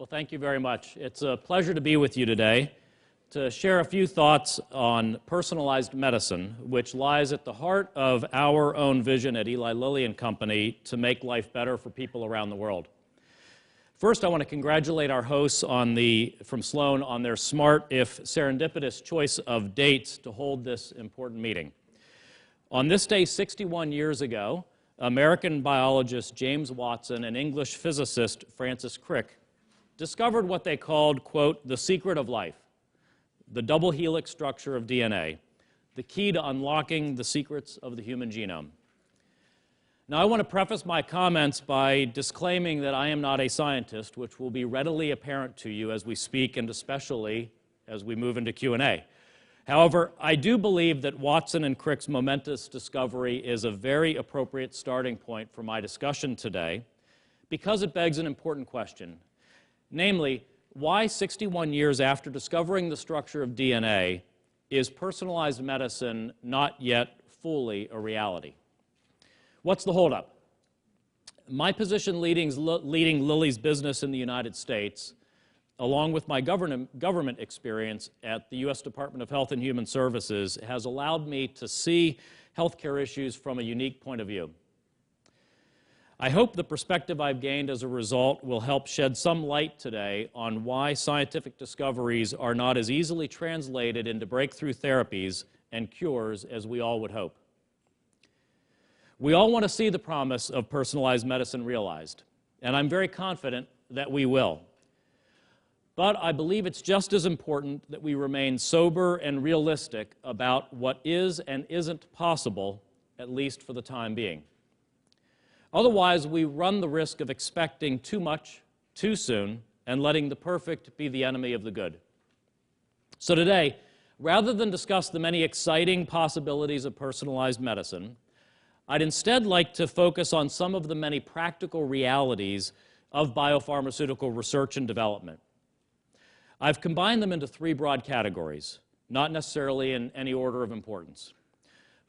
Well, thank you very much. It's a pleasure to be with you today to share a few thoughts on personalized medicine, which lies at the heart of our own vision at Eli Lilly and Company to make life better for people around the world. First, I want to congratulate our hosts from Sloan on their smart, if serendipitous, choice of dates to hold this important meeting. On this day 61 years ago, American biologist James Watson and English physicist Francis Crick discovered what they called, quote, the secret of life, the double helix structure of DNA, the key to unlocking the secrets of the human genome. Now, I want to preface my comments by disclaiming that I am not a scientist, which will be readily apparent to you as we speak and especially as we move into Q&A. However, I do believe that Watson and Crick's momentous discovery is a very appropriate starting point for my discussion today because it begs an important question. Namely, why 61 years after discovering the structure of DNA is personalized medicine not yet fully a reality? What's the holdup? My position leading Lilly's business in the United States, along with my government experience at the U.S. Department of Health and Human Services, has allowed me to see healthcare issues from a unique point of view. I hope the perspective I've gained as a result will help shed some light today on why scientific discoveries are not as easily translated into breakthrough therapies and cures as we all would hope. We all want to see the promise of personalized medicine realized, and I'm very confident that we will. But I believe it's just as important that we remain sober and realistic about what is and isn't possible, at least for the time being. Otherwise, we run the risk of expecting too much, too soon, and letting the perfect be the enemy of the good. So today, rather than discuss the many exciting possibilities of personalized medicine, I'd instead like to focus on some of the many practical realities of biopharmaceutical research and development. I've combined them into three broad categories, not necessarily in any order of importance.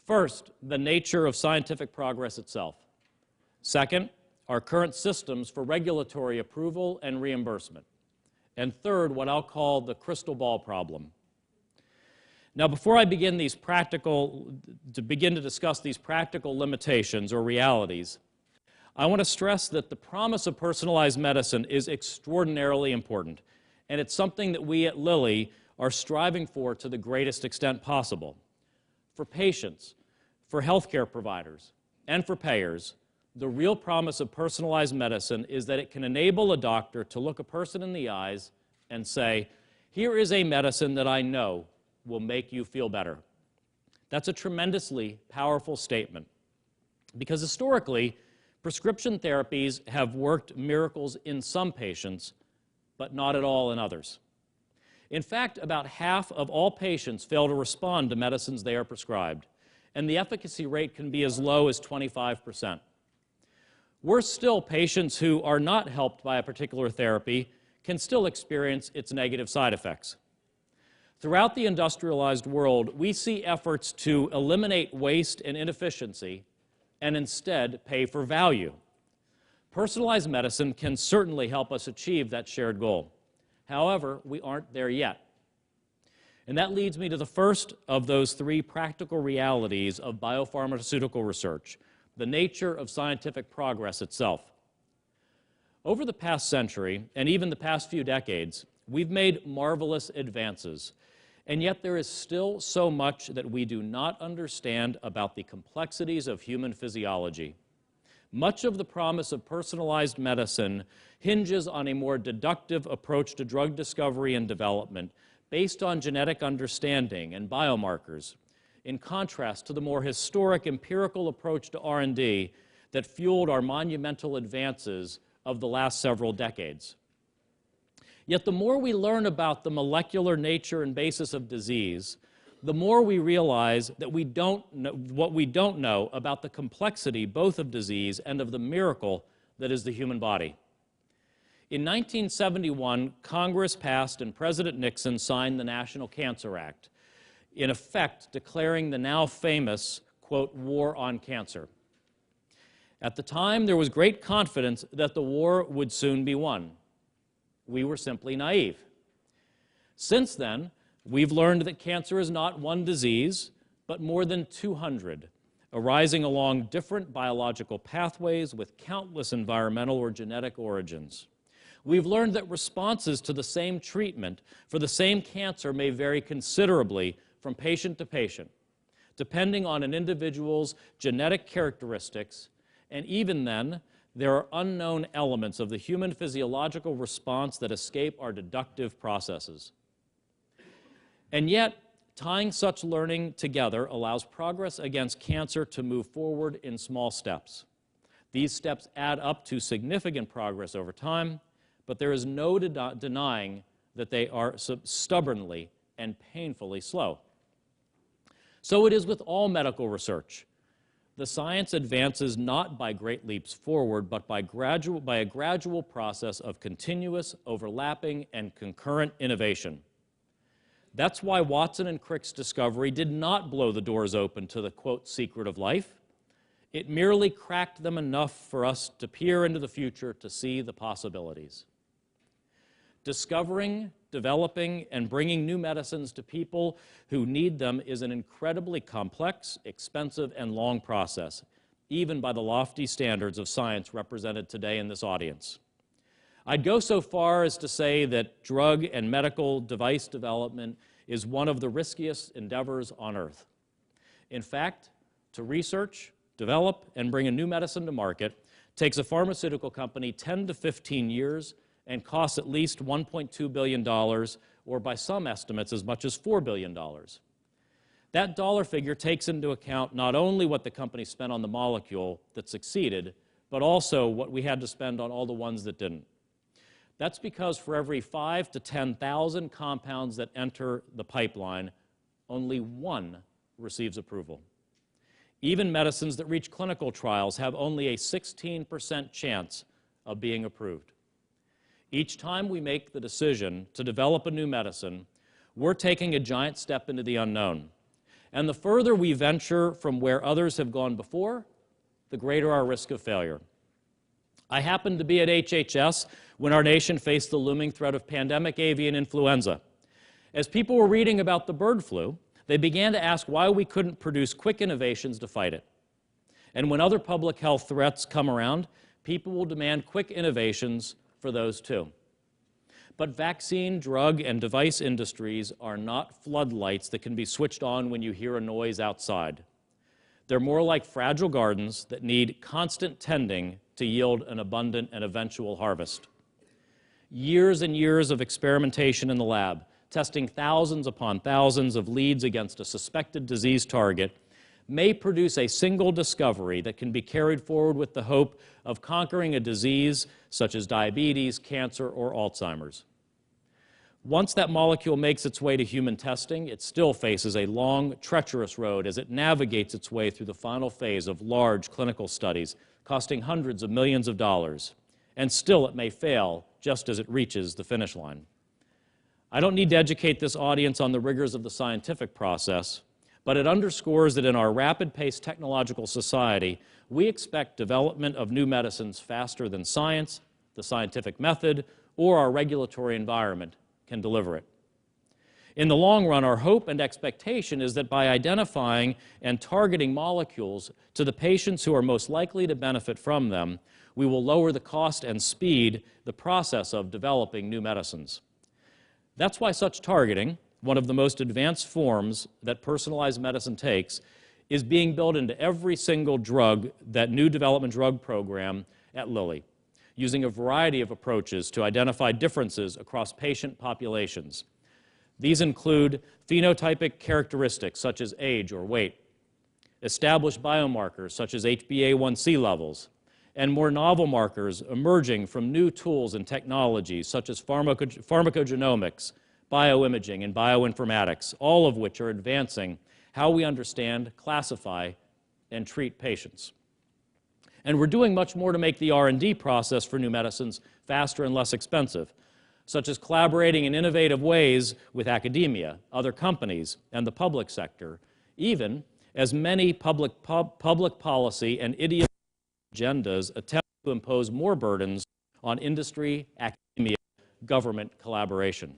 First, the nature of scientific progress itself. Second, our current systems for regulatory approval and reimbursement. And third, what I'll call the crystal ball problem. Now, before I begin to discuss these practical limitations or realities, I want to stress that the promise of personalized medicine is extraordinarily important, and it's something that we at Lilly are striving for to the greatest extent possible. For patients, for healthcare providers, and for payers, the real promise of personalized medicine is that it can enable a doctor to look a person in the eyes and say, here is a medicine that I know will make you feel better. That's a tremendously powerful statement because historically, prescription therapies have worked miracles in some patients, but not at all in others. In fact, about half of all patients fail to respond to medicines they are prescribed, and the efficacy rate can be as low as 25%. Worse still, patients who are not helped by a particular therapy can still experience its negative side effects. Throughout the industrialized world, we see efforts to eliminate waste and inefficiency and instead pay for value. Personalized medicine can certainly help us achieve that shared goal. However, we aren't there yet. And that leads me to the first of those three practical realities of biopharmaceutical research, the nature of scientific progress itself. Over the past century, and even the past few decades, we've made marvelous advances, and yet there is still so much that we do not understand about the complexities of human physiology. Much of the promise of personalized medicine hinges on a more deductive approach to drug discovery and development based on genetic understanding and biomarkers, in contrast to the more historic empirical approach to R&D that fueled our monumental advances of the last several decades. Yet the more we learn about the molecular nature and basis of disease, the more we realize that what we don't know about the complexity both of disease and of the miracle that is the human body. In 1971, Congress passed and President Nixon signed the National Cancer Act, in effect declaring the now famous, quote, war on cancer. At the time, there was great confidence that the war would soon be won. We were simply naive. Since then, we've learned that cancer is not one disease, but more than 200, arising along different biological pathways with countless environmental or genetic origins. We've learned that responses to the same treatment for the same cancer may vary considerably from patient to patient, depending on an individual's genetic characteristics, and even then, there are unknown elements of the human physiological response that escape our deductive processes. And yet, tying such learning together allows progress against cancer to move forward in small steps. These steps add up to significant progress over time, but there is no denying that they are stubbornly and painfully slow. So it is with all medical research. The science advances not by great leaps forward, but by a gradual process of continuous, overlapping, and concurrent innovation. That's why Watson and Crick's discovery did not blow the doors open to the, quote, secret of life. It merely cracked them enough for us to peer into the future to see the possibilities. Discovering, developing, and bringing new medicines to people who need them is an incredibly complex, expensive, and long process, even by the lofty standards of science represented today in this audience. I'd go so far as to say that drug and medical device development is one of the riskiest endeavors on earth. In fact, to research, develop, and bring a new medicine to market takes a pharmaceutical company 10 to 15 years and costs at least $1.2 billion, or by some estimates as much as $4 billion. That dollar figure takes into account not only what the company spent on the molecule that succeeded, but also what we had to spend on all the ones that didn't. That's because for every 5,000 to 10,000 compounds that enter the pipeline, only one receives approval. Even medicines that reach clinical trials have only a 16% chance of being approved. Each time we make the decision to develop a new medicine, we're taking a giant step into the unknown. And the further we venture from where others have gone before, the greater our risk of failure. I happened to be at HHS when our nation faced the looming threat of pandemic avian influenza. As people were reading about the bird flu, they began to ask why we couldn't produce quick innovations to fight it. And when other public health threats come around, people will demand quick innovations for those too. But vaccine, drug, and device industries are not floodlights that can be switched on when you hear a noise outside. They're more like fragile gardens that need constant tending to yield an abundant and eventual harvest. Years and years of experimentation in the lab, testing thousands upon thousands of leads against a suspected disease target, may produce a single discovery that can be carried forward with the hope of conquering a disease such as diabetes, cancer, or Alzheimer's. Once that molecule makes its way to human testing, it still faces a long, treacherous road as it navigates its way through the final phase of large clinical studies, costing hundreds of millions of dollars. And still it may fail just as it reaches the finish line. I don't need to educate this audience on the rigors of the scientific process, but it underscores that in our rapid-paced technological society, we expect development of new medicines faster than science, the scientific method, or our regulatory environment can deliver it. In the long run, our hope and expectation is that by identifying and targeting molecules to the patients who are most likely to benefit from them, we will lower the cost and speed the process of developing new medicines. That's why such targeting, one of the most advanced forms that personalized medicine takes, is being built into every single drug, that new development drug program at Lilly, using a variety of approaches to identify differences across patient populations. These include phenotypic characteristics such as age or weight, established biomarkers such as HbA1c levels, and more novel markers emerging from new tools and technologies such as pharmacogenomics, bioimaging, and bioinformatics, all of which are advancing how we understand, classify, and treat patients. And we're doing much more to make the R&D process for new medicines faster and less expensive, such as collaborating in innovative ways with academia, other companies, and the public sector, even as many public policy and ideological agendas attempt to impose more burdens on industry, academia, government collaboration.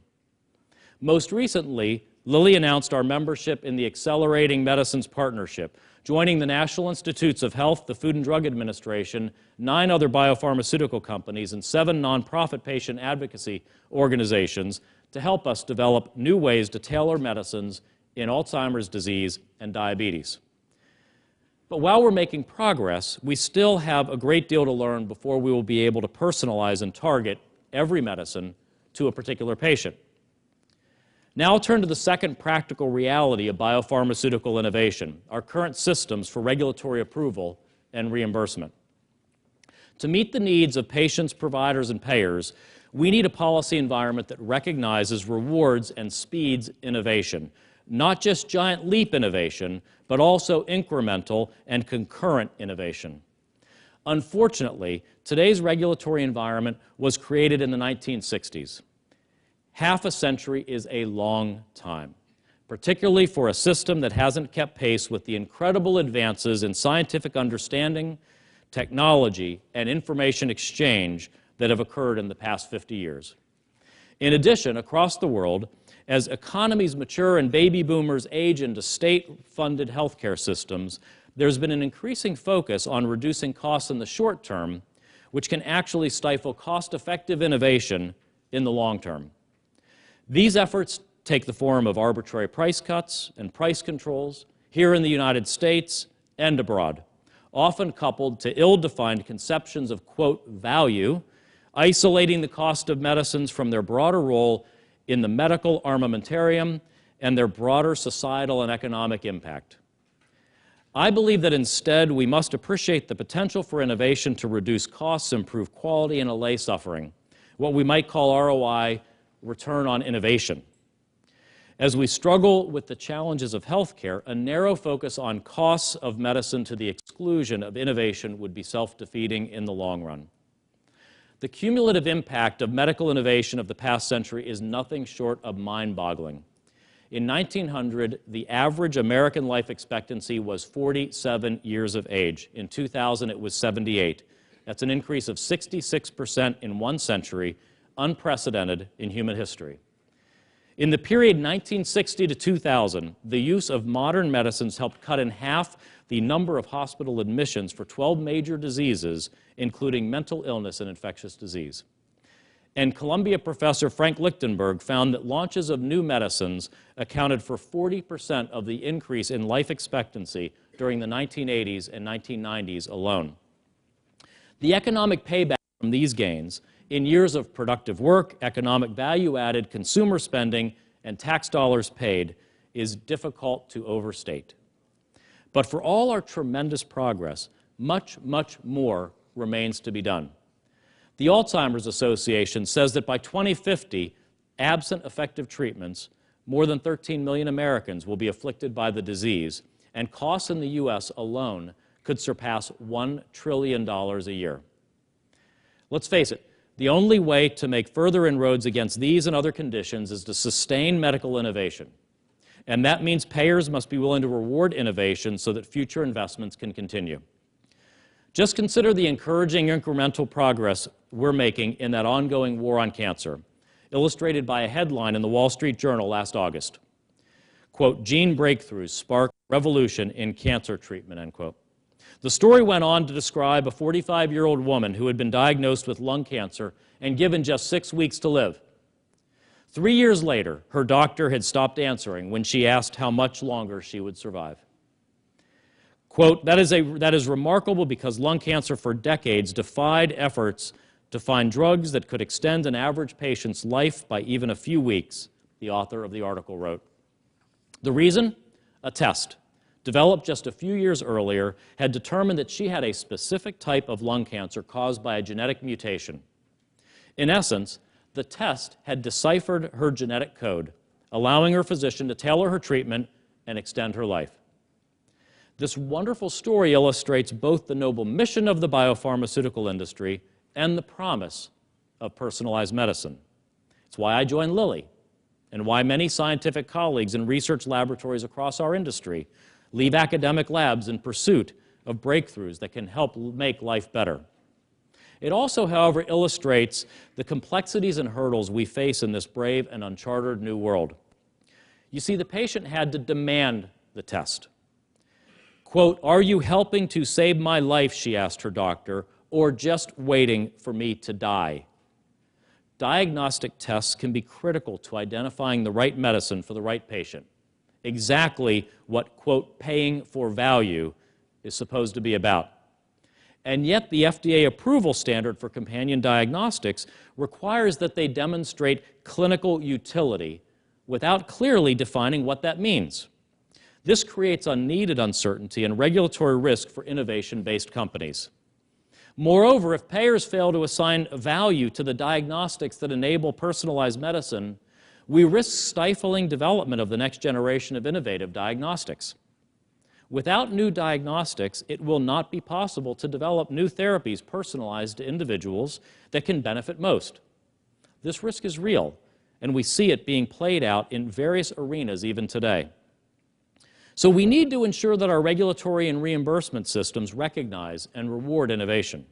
Most recently, Lilly announced our membership in the Accelerating Medicines Partnership, joining the National Institutes of Health, the Food and Drug Administration, 9 other biopharmaceutical companies, and 7 nonprofit patient advocacy organizations to help us develop new ways to tailor medicines in Alzheimer's disease and diabetes. But while we're making progress, we still have a great deal to learn before we will be able to personalize and target every medicine to a particular patient. Now I'll turn to the second practical reality of biopharmaceutical innovation, our current systems for regulatory approval and reimbursement. To meet the needs of patients, providers, and payers, we need a policy environment that recognizes, rewards, and speeds innovation, not just giant leap innovation, but also incremental and concurrent innovation. Unfortunately, today's regulatory environment was created in the 1960s. Half a century is a long time, particularly for a system that hasn't kept pace with the incredible advances in scientific understanding, technology, and information exchange that have occurred in the past 50 years. In addition, across the world, as economies mature and baby boomers age into state-funded healthcare systems, there's been an increasing focus on reducing costs in the short term, which can actually stifle cost-effective innovation in the long term. These efforts take the form of arbitrary price cuts and price controls here in the United States and abroad, often coupled to ill-defined conceptions of, quote, value, isolating the cost of medicines from their broader role in the medical armamentarium and their broader societal and economic impact. I believe that instead we must appreciate the potential for innovation to reduce costs, improve quality, and allay suffering, what we might call ROI, return on innovation. As we struggle with the challenges of healthcare, a narrow focus on costs of medicine to the exclusion of innovation would be self-defeating in the long run. The cumulative impact of medical innovation of the past century is nothing short of mind-boggling. In 1900, the average American life expectancy was 47 years of age. In 2000, it was 78. That's an increase of 66% in one century, unprecedented in human history. In the period 1960 to 2000, the use of modern medicines helped cut in half the number of hospital admissions for 12 major diseases, including mental illness and infectious disease. And Columbia professor Frank Lichtenberg found that launches of new medicines accounted for 40% of the increase in life expectancy during the 1980s and 1990s alone. The economic payback from these gains in years of productive work, economic value-added, consumer spending, and tax dollars paid is difficult to overstate. But for all our tremendous progress, much, much more remains to be done. The Alzheimer's Association says that by 2050, absent effective treatments, more than 13 million Americans will be afflicted by the disease, and costs in the U.S. alone could surpass $1 trillion a year. Let's face it, the only way to make further inroads against these and other conditions is to sustain medical innovation. And that means payers must be willing to reward innovation so that future investments can continue. Just consider the encouraging incremental progress we're making in that ongoing war on cancer, illustrated by a headline in the Wall Street Journal last August. Quote, gene breakthroughs spark revolution in cancer treatment, end quote. The story went on to describe a 45-year-old woman who had been diagnosed with lung cancer and given just 6 weeks to live. 3 years later, her doctor had stopped answering when she asked how much longer she would survive. Quote, that is remarkable because lung cancer for decades defied efforts to find drugs that could extend an average patient's life by even a few weeks, the author of the article wrote. The reason? A test, developed just a few years earlier, had determined that she had a specific type of lung cancer caused by a genetic mutation. In essence, the test had deciphered her genetic code, allowing her physician to tailor her treatment and extend her life. This wonderful story illustrates both the noble mission of the biopharmaceutical industry and the promise of personalized medicine. It's why I joined Lilly, and why many scientific colleagues in research laboratories across our industry leave academic labs in pursuit of breakthroughs that can help make life better. It also, however, illustrates the complexities and hurdles we face in this brave and uncharted new world. You see, the patient had to demand the test. Quote, "Are you helping to save my life," she asked her doctor, "or just waiting for me to die?" Diagnostic tests can be critical to identifying the right medicine for the right patient, exactly what, quote, "paying for value" is supposed to be about. And yet the FDA approval standard for companion diagnostics requires that they demonstrate clinical utility without clearly defining what that means. This creates unneeded uncertainty and regulatory risk for innovation-based companies. Moreover, if payers fail to assign value to the diagnostics that enable personalized medicine, we risk stifling development of the next generation of innovative diagnostics. Without new diagnostics, it will not be possible to develop new therapies personalized to individuals that can benefit most. This risk is real, and we see it being played out in various arenas even today. So we need to ensure that our regulatory and reimbursement systems recognize and reward innovation.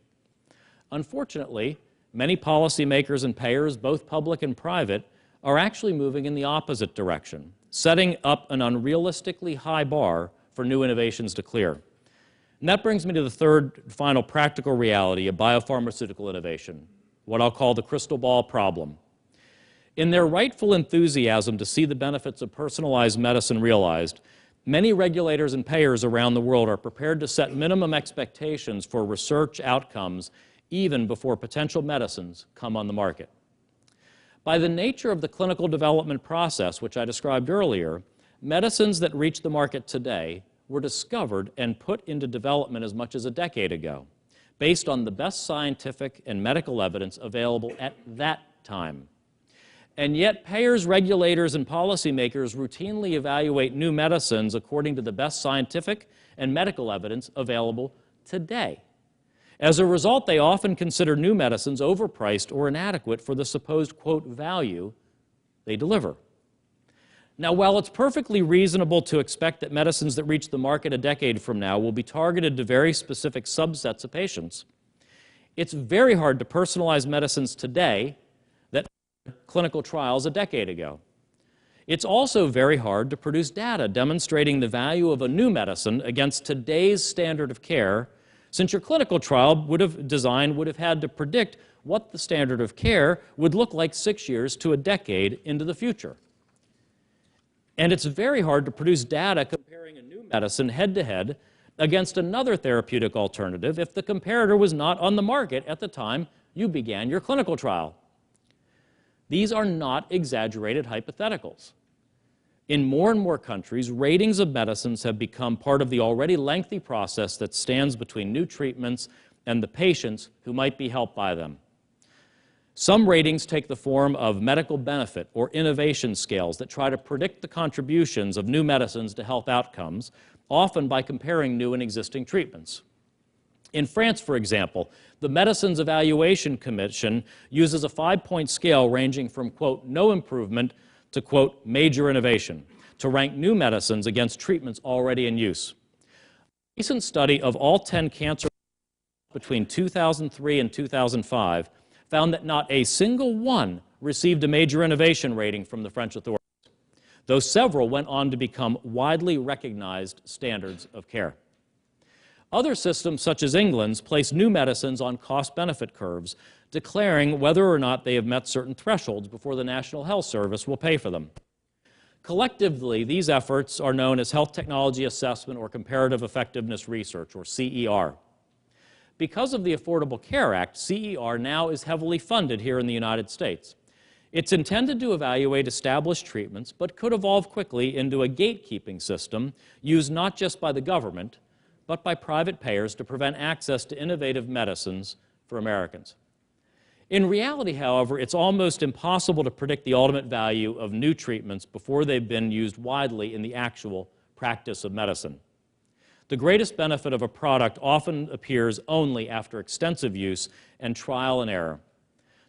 Unfortunately, many policymakers and payers, both public and private, are actually moving in the opposite direction, setting up an unrealistically high bar for new innovations to clear. And that brings me to the third final practical reality of biopharmaceutical innovation, what I'll call the crystal ball problem. In their rightful enthusiasm to see the benefits of personalized medicine realized, many regulators and payers around the world are prepared to set minimum expectations for research outcomes even before potential medicines come on the market. By the nature of the clinical development process, which I described earlier, medicines that reach the market today were discovered and put into development as much as a decade ago, based on the best scientific and medical evidence available at that time. And yet, payers, regulators, and policymakers routinely evaluate new medicines according to the best scientific and medical evidence available today. As a result, they often consider new medicines overpriced or inadequate for the supposed, quote, value they deliver. Now, while it's perfectly reasonable to expect that medicines that reach the market a decade from now will be targeted to very specific subsets of patients, it's very hard to personalize medicines today that clinical trials a decade ago. It's also very hard to produce data demonstrating the value of a new medicine against today's standard of care, since your clinical trial would have had to predict what the standard of care would look like 6 years to a decade into the future. And it's very hard to produce data comparing a new medicine head-to-head against another therapeutic alternative if the comparator was not on the market at the time you began your clinical trial. These are not exaggerated hypotheticals. In more and more countries, ratings of medicines have become part of the already lengthy process that stands between new treatments and the patients who might be helped by them. Some ratings take the form of medical benefit or innovation scales that try to predict the contributions of new medicines to health outcomes, often by comparing new and existing treatments. In France, for example, the Medicines Evaluation Commission uses a 5-point scale ranging from, quote, no improvement to, quote, major innovation, to rank new medicines against treatments already in use. A recent study of all 10 cancer between 2003 and 2005 found that not a single one received a major innovation rating from the French authorities, though several went on to become widely recognized standards of care. Other systems, such as England's, place new medicines on cost-benefit curves, declaring whether or not they have met certain thresholds before the National Health Service will pay for them. Collectively, these efforts are known as Health Technology Assessment or Comparative Effectiveness Research, or CER. Because of the Affordable Care Act, CER now is heavily funded here in the United States. It's intended to evaluate established treatments, but could evolve quickly into a gatekeeping system used not just by the government, but by private payers to prevent access to innovative medicines for Americans. In reality, however, it's almost impossible to predict the ultimate value of new treatments before they've been used widely in the actual practice of medicine. The greatest benefit of a product often appears only after extensive use and trial and error.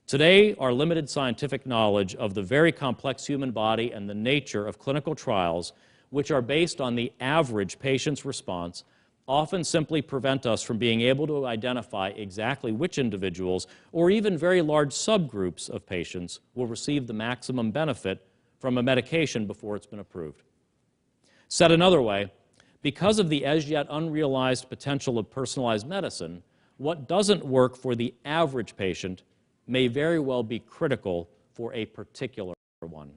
Today, our limited scientific knowledge of the very complex human body and the nature of clinical trials, which are based on the average patient's response, often simply prevent us from being able to identify exactly which individuals or even very large subgroups of patients will receive the maximum benefit from a medication before it's been approved. Said another way, because of the as yet unrealized potential of personalized medicine, what doesn't work for the average patient may very well be critical for a particular one.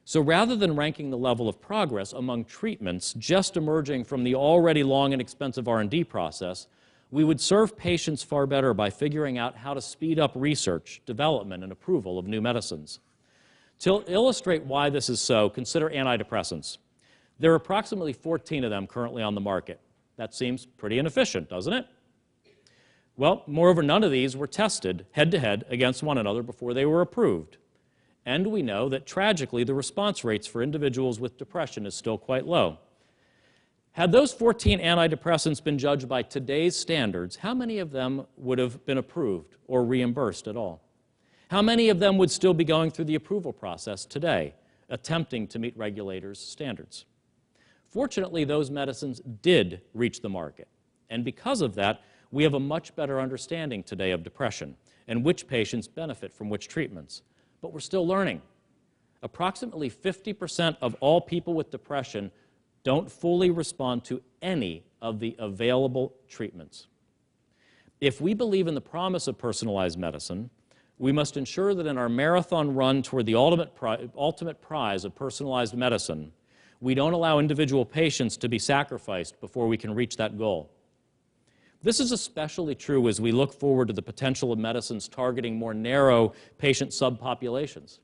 So rather than ranking the level of progress among treatments just emerging from the already long and expensive R&D process, we would serve patients far better by figuring out how to speed up research, development, and approval of new medicines. To illustrate why this is so, consider antidepressants. There are approximately 14 of them currently on the market. That seems pretty inefficient, doesn't it? Well, moreover, none of these were tested head-to-head against one another before they were approved. And we know that, tragically, the response rates for individuals with depression is still quite low. Had those 14 antidepressants been judged by today's standards, how many of them would have been approved or reimbursed at all? How many of them would still be going through the approval process today, attempting to meet regulators' standards? Fortunately, those medicines did reach the market, and because of that, we have a much better understanding today of depression and which patients benefit from which treatments. But we're still learning. Approximately 50% of all people with depression don't fully respond to any of the available treatments. If we believe in the promise of personalized medicine, we must ensure that in our marathon run toward the ultimate prize of personalized medicine, we don't allow individual patients to be sacrificed before we can reach that goal. This is especially true as we look forward to the potential of medicines targeting more narrow patient subpopulations.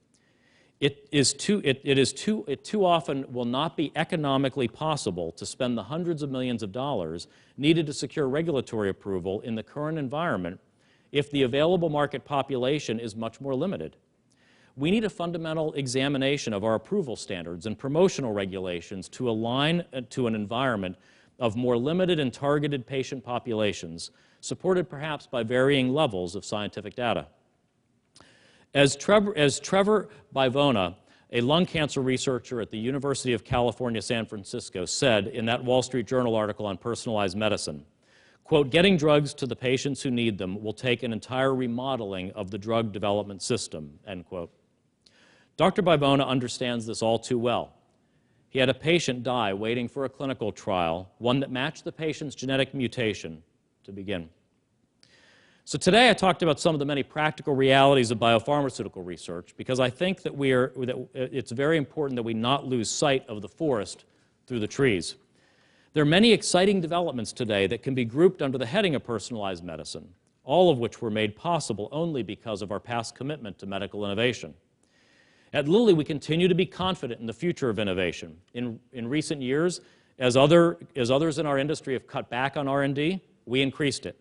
It too often will not be economically possible to spend the hundreds of millions of dollars needed to secure regulatory approval in the current environment if the available market population is much more limited. We need a fundamental examination of our approval standards and promotional regulations to align to an environment of more limited and targeted patient populations, supported perhaps by varying levels of scientific data. As Trevor Bivona, a lung cancer researcher at the University of California, San Francisco, said in that Wall Street Journal article on personalized medicine, quote, "Getting drugs to the patients who need them will take an entire remodeling of the drug development system," end quote. Dr. Bivona understands this all too well. He had a patient die waiting for a clinical trial, one that matched the patient's genetic mutation to begin. So today I talked about some of the many practical realities of biopharmaceutical research because I think that it's very important that we not lose sight of the forest through the trees. There are many exciting developments today that can be grouped under the heading of personalized medicine, all of which were made possible only because of our past commitment to medical innovation. At Lilly, we continue to be confident in the future of innovation. In recent years, as others in our industry have cut back on R&D, we increased it.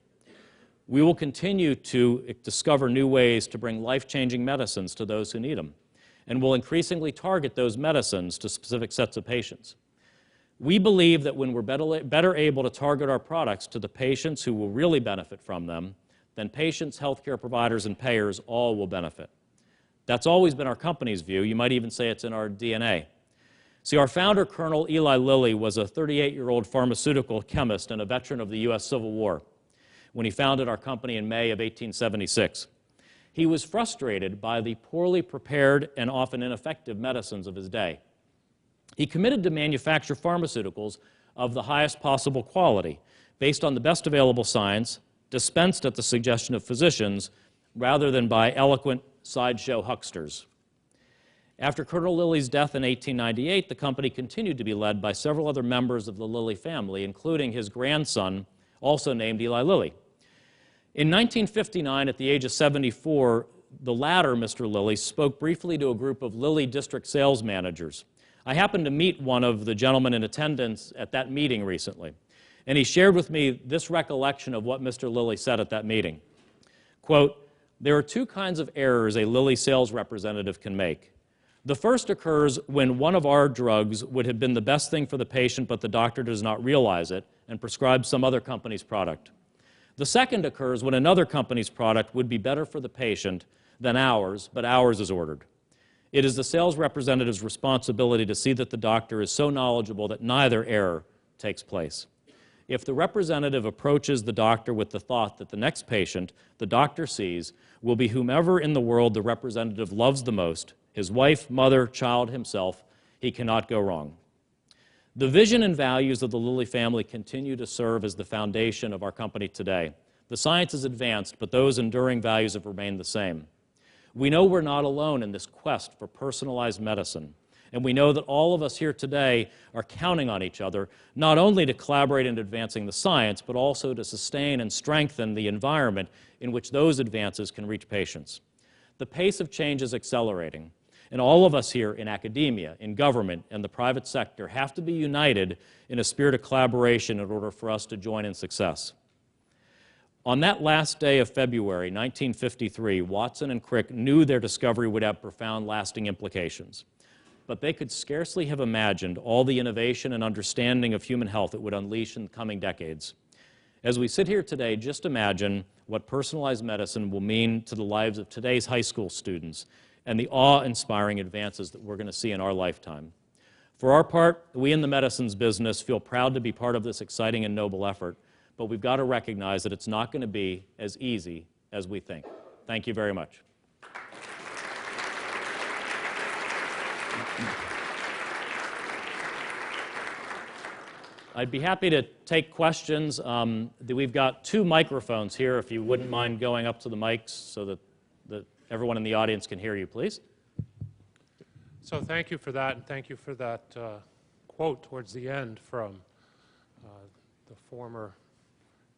We will continue to discover new ways to bring life-changing medicines to those who need them, and will increasingly target those medicines to specific sets of patients. We believe that when we're better able to target our products to the patients who will really benefit from them, then patients, healthcare providers, and payers all will benefit. That's always been our company's view. You might even say it's in our DNA. See, our founder, Colonel Eli Lilly, was a 38-year-old pharmaceutical chemist and a veteran of the U.S. Civil War when he founded our company in May of 1876. He was frustrated by the poorly prepared and often ineffective medicines of his day. He committed to manufacture pharmaceuticals of the highest possible quality, based on the best available science, dispensed at the suggestion of physicians, rather than by eloquent sideshow hucksters. After Colonel Lilly's death in 1898, the company continued to be led by several other members of the Lilly family, including his grandson, also named Eli Lilly. In 1959, at the age of 74, the latter, Mr. Lilly, spoke briefly to a group of Lilly district sales managers. I happened to meet one of the gentlemen in attendance at that meeting recently, and he shared with me this recollection of what Mr. Lilly said at that meeting. Quote, "There are two kinds of errors a Lilly sales representative can make. The first occurs when one of our drugs would have been the best thing for the patient, but the doctor does not realize it and prescribes some other company's product. The second occurs when another company's product would be better for the patient than ours, but ours is ordered. It is the sales representative's responsibility to see that the doctor is so knowledgeable that neither error takes place." If the representative approaches the doctor with the thought that the next patient the doctor sees will be whomever in the world the representative loves the most, his wife, mother, child, himself, he cannot go wrong. The vision and values of the Lilly family continue to serve as the foundation of our company today. The science has advanced, but those enduring values have remained the same. We know we're not alone in this quest for personalized medicine, and we know that all of us here today are counting on each other, not only to collaborate in advancing the science, but also to sustain and strengthen the environment in which those advances can reach patients. The pace of change is accelerating, and all of us here in academia, in government, and the private sector have to be united in a spirit of collaboration in order for us to join in success. On that last day of February 1953, Watson and Crick knew their discovery would have profound, lasting implications. But they could scarcely have imagined all the innovation and understanding of human health it would unleash in the coming decades. As we sit here today, just imagine what personalized medicine will mean to the lives of today's high school students and the awe-inspiring advances that we're going to see in our lifetime. For our part, we in the medicines business feel proud to be part of this exciting and noble effort, but we've got to recognize that it's not going to be as easy as we think. Thank you very much. I'd be happy to take questions. We've got 2 microphones here, if you wouldn't mind going up to the mics so that everyone in the audience can hear you, please. So thank you for that, and thank you for that quote towards the end from the former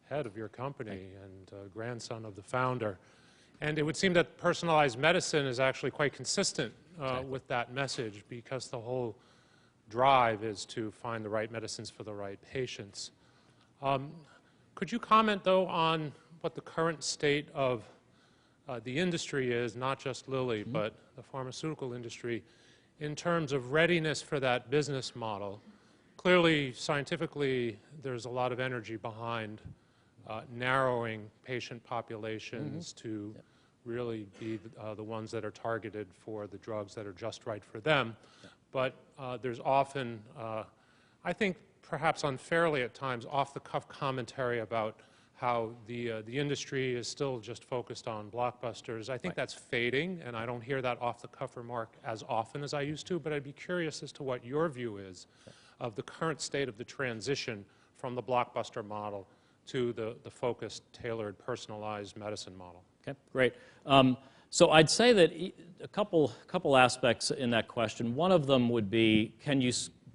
head of your company and grandson of the founder. And it would seem that personalized medicine is actually quite consistent with that message, because the whole drive is to find the right medicines for the right patients. Could you comment, though, on what the current state of the industry is, not just Lilly, but the pharmaceutical industry, in terms of readiness for that business model? Clearly, scientifically, there's a lot of energy behind narrowing patient populations to really be the ones that are targeted for the drugs that are just right for them. But there's often, I think perhaps unfairly at times, off-the-cuff commentary about how the industry is still just focused on blockbusters. I think that's fading, and I don't hear that off-the-cuff remark as often as I used to, but I'd be curious as to what your view is of the current state of the transition from the blockbuster model to the focused, tailored, personalized medicine model. Okay, great. So I'd say that a couple aspects in that question. One of them would be,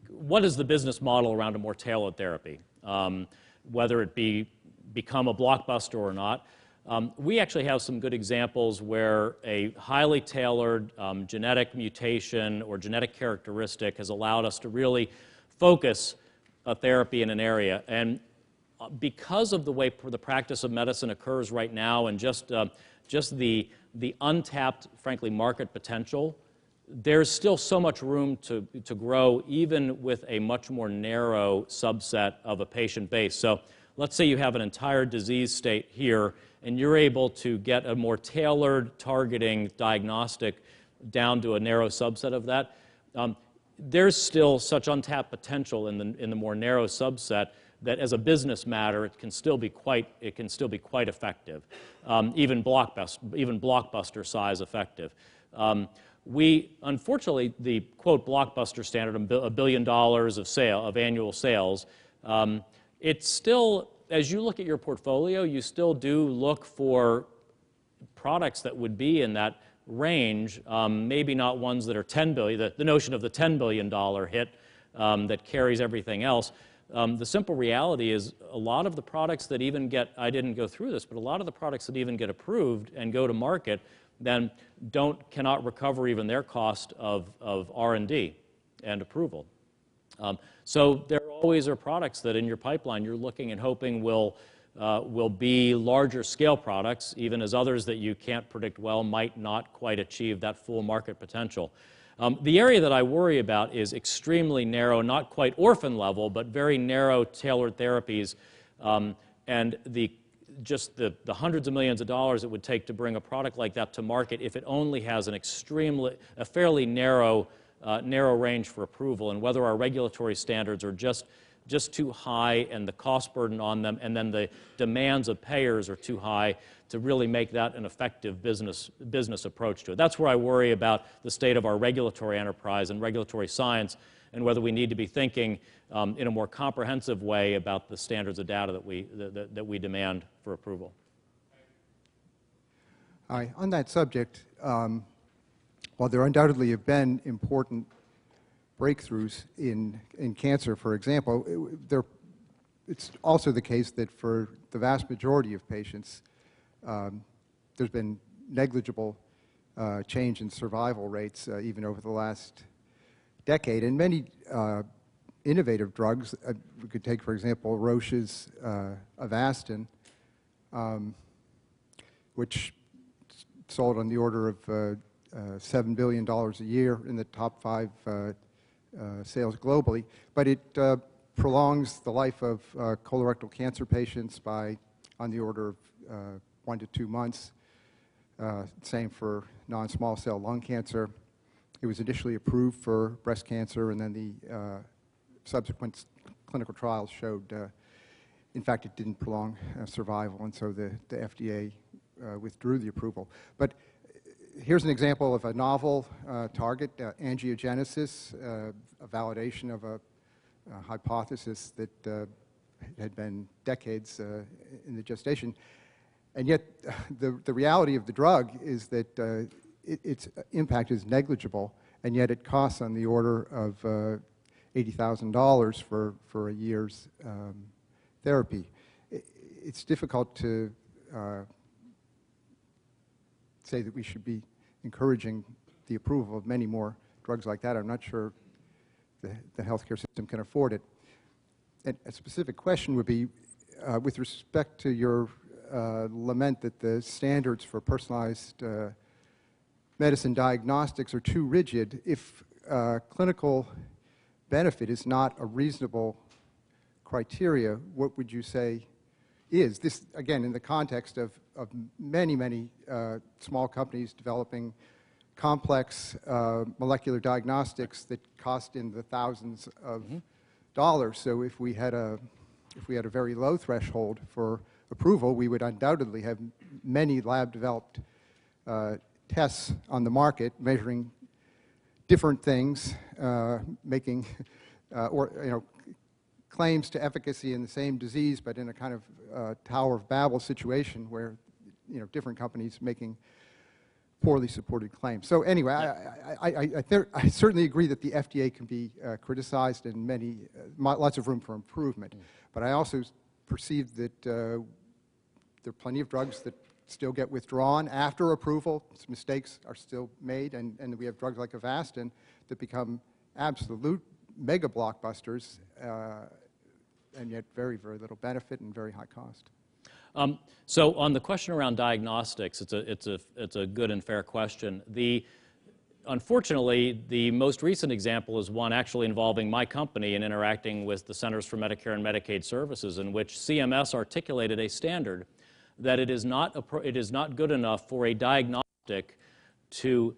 what is the business model around a more tailored therapy, whether it become a blockbuster or not? We actually have some good examples where a highly tailored genetic mutation or genetic characteristic has allowed us to really focus a therapy in an area. And because of the way the practice of medicine occurs right now, and just the untapped, frankly, market potential, there's still so much room to grow, even with a much more narrow subset of a patient base. So let's say you have an entire disease state here, and you're able to get a more tailored targeting diagnostic down to a narrow subset of that. There's still such untapped potential in the more narrow subset that, as a business matter, it can still be quite effective, even blockbuster size effective. Unfortunately, the quote blockbuster standard, $1 billion of annual sales, it's still, as you look at your portfolio, you still do look for products that would be in that range, maybe not ones that are $10 billion, the notion of the $10 billion hit that carries everything else. The simple reality is a lot of the products that even get, I didn't go through this, but a lot of the products that even get approved and go to market then cannot recover even their cost of R&D and approval. So there always are products that in your pipeline you're looking and hoping will be larger scale products, even as others that you can't predict well might not quite achieve that full market potential. The area that I worry about is extremely narrow, not quite orphan level, but very narrow tailored therapies, and just the hundreds of millions of dollars it would take to bring a product like that to market if it only has a fairly narrow range for approval, and whether our regulatory standards are just just too high, and the cost burden on them, and then the demands of payers are too high to really make that an effective business approach to it. That's where I worry about the state of our regulatory enterprise and regulatory science, and whether we need to be thinking in a more comprehensive way about the standards of data that we demand for approval. Hi. On that subject, while there undoubtedly have been important breakthroughs in cancer, for example, it's also the case that for the vast majority of patients, there's been negligible change in survival rates even over the last decade. And many innovative drugs, we could take, for example, Roche's Avastin, which sold on the order of $7 billion a year in the top 5 sales globally, but it prolongs the life of colorectal cancer patients by on the order of 1 to 2 months. Same for non-small cell lung cancer. It was initially approved for breast cancer, and then the subsequent clinical trials showed, in fact, it didn't prolong survival, and so the FDA withdrew the approval. But here's an example of a novel target, angiogenesis, a validation of a hypothesis that had been decades in the gestation. And yet, the reality of the drug is that its impact is negligible, and yet it costs on the order of $80,000 for a year's therapy. It's difficult to say that we should be encouraging the approval of many more drugs like that. I'm not sure the healthcare system can afford it. And a specific question would be, with respect to your lament that the standards for personalized medicine diagnostics are too rigid, if clinical benefit is not a reasonable criteria, what would you say is? This, again, in the context of many, many small companies developing complex molecular diagnostics that cost in the thousands of dollars. So if we had a very low threshold for approval, we would undoubtedly have many lab-developed tests on the market measuring different things, making claims to efficacy in the same disease, but in a kind of Tower of Babel situation where different companies making poorly supported claims. So anyway, I certainly agree that the FDA can be criticized and lots of room for improvement. But I also perceive that there are plenty of drugs that still get withdrawn after approval. Mistakes are still made, and we have drugs like Avastin that become absolute mega blockbusters, and yet very, very little benefit and very high cost. So on the question around diagnostics, it's a good and fair question. Unfortunately, the most recent example is one actually involving my company and interacting with the Centers for Medicare and Medicaid Services, in which CMS articulated a standard that it is not good enough for a diagnostic to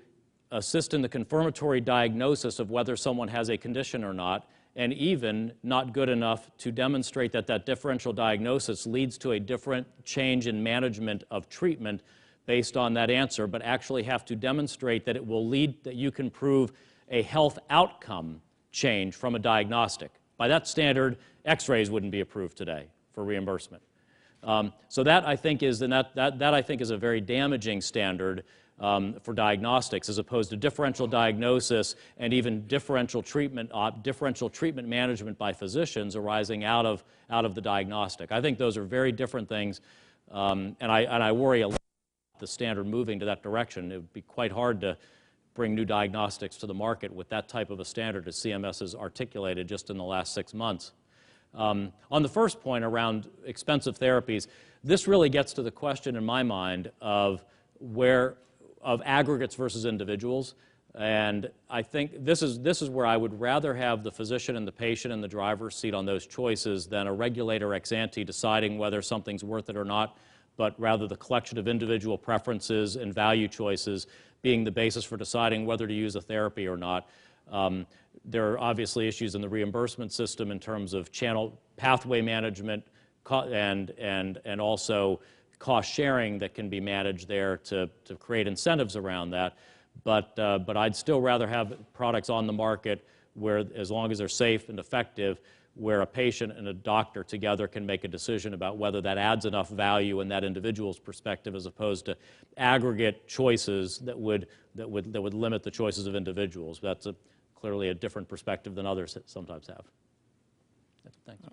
assist in the confirmatory diagnosis of whether someone has a condition or not, and even not good enough to demonstrate that that differential diagnosis leads to a different change in management of treatment based on that answer, but actually have to demonstrate that it will lead, that you can prove a health outcome change from a diagnostic. By that standard, x-rays wouldn't be approved today for reimbursement. So that I think is a very damaging standard for diagnostics, as opposed to differential diagnosis and even differential treatment management by physicians arising out of the diagnostic. I think those are very different things, and I worry a lot about the standard moving to that direction. It would be quite hard to bring new diagnostics to the market with that type of a standard as CMS has articulated just in the last 6 months. On the first point around expensive therapies, this really gets to the question in my mind of aggregates versus individuals, and I think this is where I would rather have the physician and the patient in the driver's seat on those choices than a regulator ex ante deciding whether something's worth it or not, but rather the collection of individual preferences and value choices being the basis for deciding whether to use a therapy or not. There are obviously issues in the reimbursement system in terms of channel pathway management and also cost sharing that can be managed there to create incentives around that. But I'd still rather have products on the market where, as long as they're safe and effective, where a patient and a doctor together can make a decision about whether that adds enough value in that individual's perspective, as opposed to aggregate choices that would limit the choices of individuals. That's clearly a different perspective than others sometimes have. Thanks.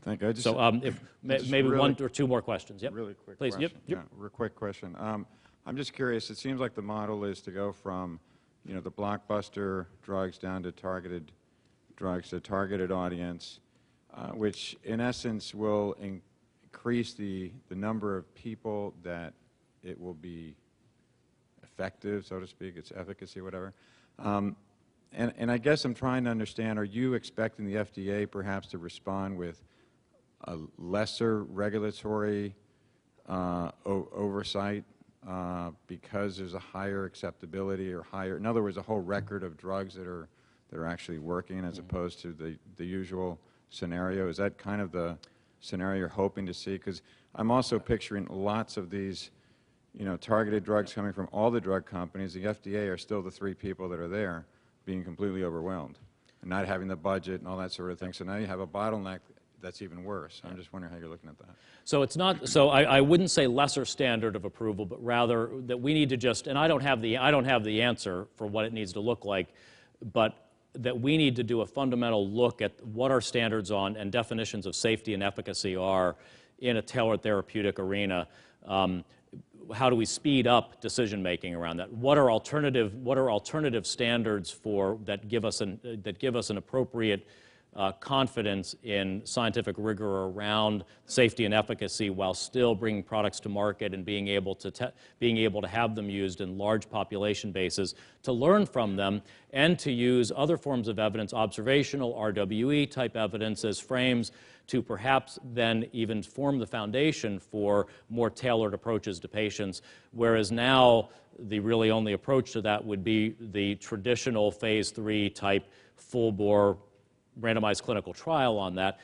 Thank you. So if maybe really, one or two more questions. Yep. Really quick Please. question. Yep. Yeah, real quick question. I'm just curious. It seems like the model is to go from, the blockbuster drugs down to targeted drugs, to targeted audience, which in essence will increase the number of people that it will be effective, so to speak, its efficacy, whatever. And I guess I'm trying to understand, are you expecting the FDA perhaps to respond with a lesser regulatory oversight because there's a higher acceptability or higher, in other words, a whole record of drugs that are actually working as opposed to the usual scenario? Is that kind of the scenario you're hoping to see? Because I'm also picturing lots of these, targeted drugs coming from all the drug companies. The FDA are still the three people that are there, being completely overwhelmed and not having the budget and all that sort of thing. So now you have a bottleneck that's even worse. I'm just wondering how you're looking at that. So it's not. So I wouldn't say lesser standard of approval, but rather that we need to just. And I don't have the answer for what it needs to look like, but that we need to do a fundamental look at what our standards on and definitions of safety and efficacy are in a tailored therapeutic arena. How do we speed up decision making around that? What are alternative standards that give us an appropriate confidence in scientific rigor around safety and efficacy, while still bringing products to market and being able to have them used in large population bases, to learn from them and to use other forms of evidence, observational, RWE type evidence, as frames to perhaps then even form the foundation for more tailored approaches to patients, whereas now the really only approach to that would be the traditional phase 3 type full-bore randomized clinical trial on that.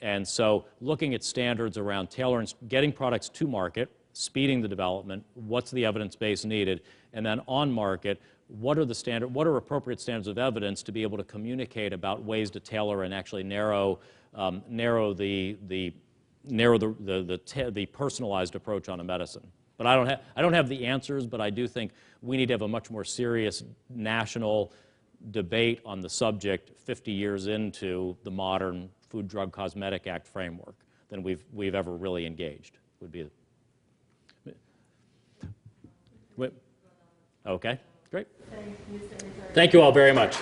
And so looking at standards around tailoring, getting products to market, speeding the development, what's the evidence base needed, and then on market, what are appropriate standards of evidence to be able to communicate about ways to tailor and actually narrow the personalized approach on a medicine. But I don't have the answers, but I do think we need to have a much more serious national debate on the subject 50 years into the modern Food, Drug, Cosmetic Act framework than we've ever really engaged. Would be. Okay, great. Thank you all very much.